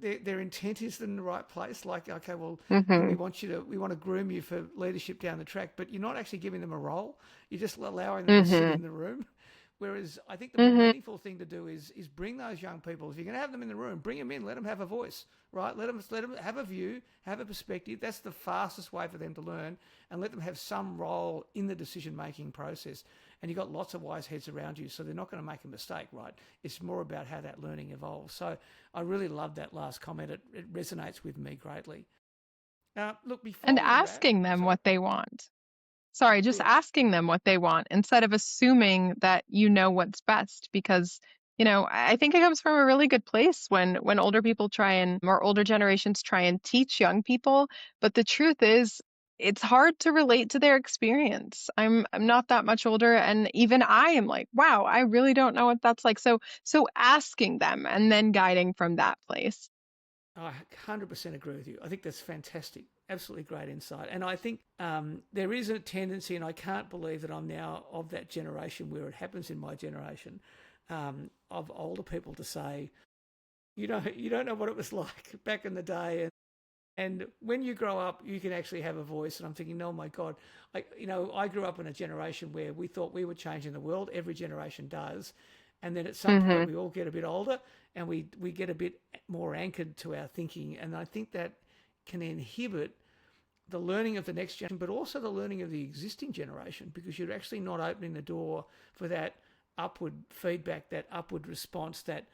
their intent is in the right place. Like, okay, well, hmm we want to groom you for leadership down the track, but you're not actually giving them a role. You're just allowing them to sit hmm in the room. Whereas I think the more hmm meaningful thing to do is bring those young people. If you're going to have them in the room, bring them in. Let them have a voice, right? Let them have a view, have a perspective. That's the fastest way for them to learn, and let them have some role in the decision making process. And you've got lots of wise heads around you, so they're not going to make a mistake, right? It's more about how that learning evolves. So I really love that last comment. It resonates with me greatly. Look, before And we wrap, asking them sorry, what they want. Sorry, just yeah, asking them what they want instead of assuming that you know what's best because I think it comes from a really good place when older people try and more older generations try and teach young people, but the truth is it's hard to relate to their experience. I'm not that much older, and even I am like, wow, I really don't know what that's like. So asking them and then guiding from that place. I 100% agree with you. I think that's fantastic. Absolutely great insight. And I think there is a tendency, and I can't believe that I'm now of that generation where it happens in my generation, of older people to say, you don't know what it was like back in the day. And when you grow up, you can actually have a voice. And I'm thinking, oh my God, I grew up in a generation where we thought we were changing the world. Every generation does. And then at some point, Hmm. we all get a bit older and we get a bit more anchored to our thinking. And I think that can inhibit the learning of the next generation, but also the learning of the existing generation, because you're actually not opening the door for that upward feedback, that upward response, that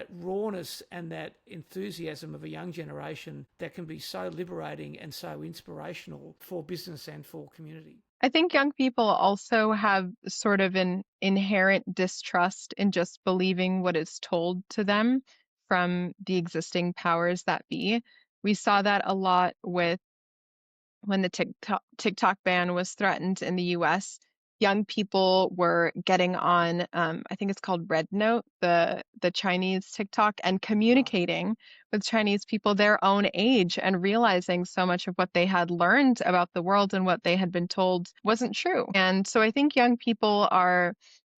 rawness and that enthusiasm of a young generation that can be so liberating and so inspirational for business and for community. I think young people also have sort of an inherent distrust in just believing what is told to them from the existing powers that be. We saw that a lot with when the TikTok ban was threatened in the US. Young people were getting on, I think it's called Red Note, the Chinese TikTok, and Right. communicating with Chinese people their own age and realizing so much of what they had learned about the world and what they had been told wasn't true. And so I think young people are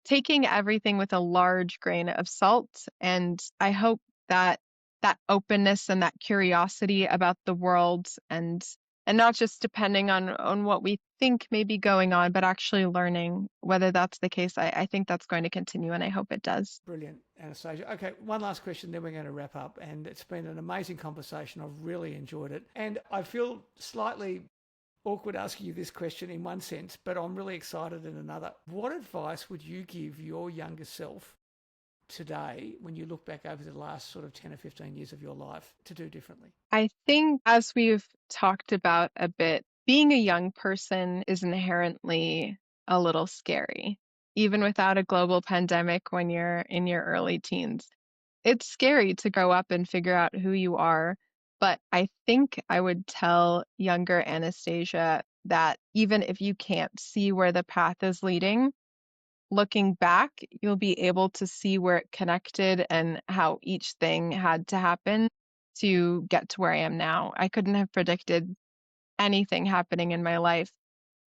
taking everything with a large grain of salt. And I hope that that openness and that curiosity about the world and not just depending on what we think may be going on, but actually learning whether that's the case. I think that's going to continue, and I hope it does. Brilliant, Anastasia. Okay, one last question, then we're going to wrap up. And it's been an amazing conversation. I've really enjoyed it. And I feel slightly awkward asking you this question in one sense, but I'm really excited in another. What advice would you give your younger self today when you look back over the last sort of 10 or 15 years of your life to do differently? I think, as we've talked about a bit, being a young person is inherently a little scary, even without a global pandemic when you're in your early teens. It's scary to grow up and figure out who you are. But I think I would tell younger Anastasia that even if you can't see where the path is leading, looking back, you'll be able to see where it connected and how each thing had to happen to get to where I am now. I couldn't have predicted anything happening in my life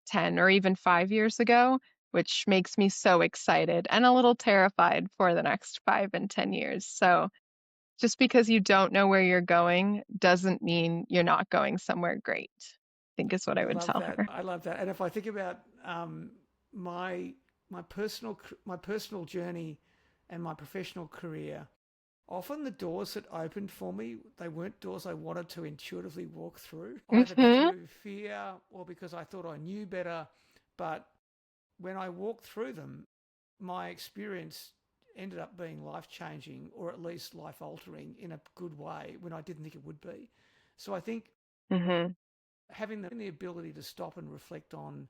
10 or even 5 years ago, which makes me so excited and a little terrified for the next 5 and 10 years. So just because you don't know where you're going doesn't mean you're not going somewhere great, I think is what I would Love tell that. her. I love that. And if I think about my my personal journey and my professional career, often the doors that opened for me, they weren't doors I wanted to intuitively walk through, either Hmm. through fear or because I thought I knew better. But when I walked through them, my experience ended up being life changing, or at least life altering in a good way when I didn't think it would be. So I think Hmm. having the ability to stop and reflect on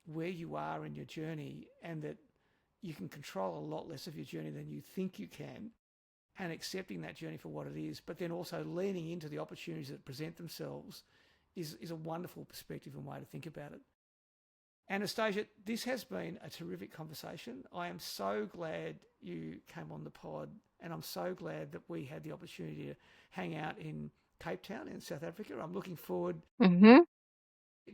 where you are in your journey, and that you can control a lot less of your journey than you think you can, and accepting that journey for what it is, but then also leaning into the opportunities that present themselves is a wonderful perspective and way to think about it. Anastasia, this has been a terrific conversation. I am so glad you came on the pod, and I'm so glad that we had the opportunity to hang out in Cape Town in South Africa. I'm looking forward Hmm.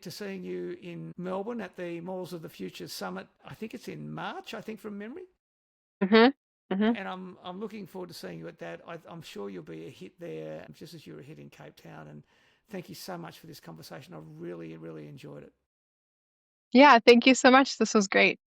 to seeing you in Melbourne at the Malls of the Future Summit. I think it's in March, I think, from memory. Hmm. Hmm. And I'm looking forward to seeing you at that. I'm sure you'll be a hit there, just as you're a hit in Cape Town. And thank you so much for this conversation. I really, really enjoyed it. Yeah, thank you so much. This was great.